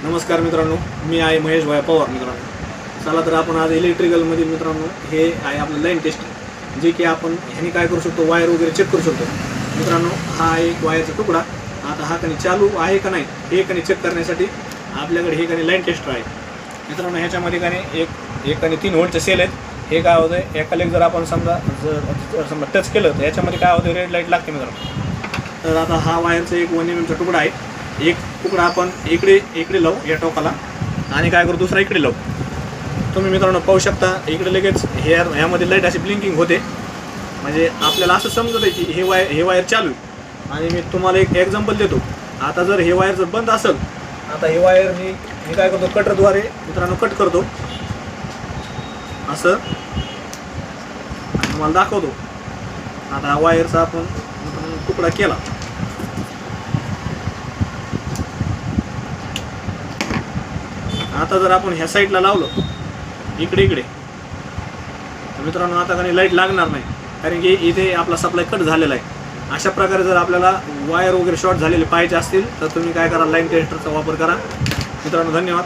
नमस्कार मित्रांनो, मी आहे महेश भाई पवार. मित्रांनो, चला तर आपण आज इलेक्ट्रिकलमधील मित्रांनो हे आहे आपलं लाईन टेस्ट, जे की आपण ह्याने काय करू शकतो, वायर वगैरे चेक करू शकतो. मित्रांनो, हा एक वायरचा तुकडा. आता हा कधी चालू आहे का नाही हे कधी चेक करण्यासाठी आपल्याकडे हे कधी लाईन टेस्टर आहे. मित्रांनो, ह्याच्यामध्ये कधी एक आणि 3 व्होल्टचे सेल आहेत. हे काय होतं, एका लेग जर आपण समजा टच केलं तर याच्यामध्ये काय होतं, रेड लाईट लागते मित्रांनो. तर आता हा वायरचा एक 1 mm चा तुकडा आहे. एक तुकडा आपण इकडे लावू या टोकाला आणि काय करू, दुसरा इकडे लावू. तुम्ही मित्रांनो पाहू शकता, इकडे लगेच ह्यामध्ये लाईट अशी ब्लिंकिंग होते. म्हणजे आपल्याला असं समजत आहे की हे वायर चालू आहे. आणि मी तुम्हाला एक एक्झाम्पल देतो. आता जर हे वायर जर बंद असेल, आता हे वायर मी काय करतो, कटरद्वारे मित्रांनो कट करतो असं आणि तुम्हाला दाखवतो. आता हा वायरचा आपण तुकडा केला. आता जर आपण ह्या साईडला लावलं इकडे तर मित्रांनो आता काही लाईट लागणार नाही, कारण की इथे आपला सप्लाय कट झालेला आहे. अशा प्रकारे जर आपल्याला वायर वगैरे शॉर्ट झालेले पाहिजे असतील तर तुम्ही काय करा, लाईन टेस्टरचा वापर करा. मित्रांनो, धन्यवाद.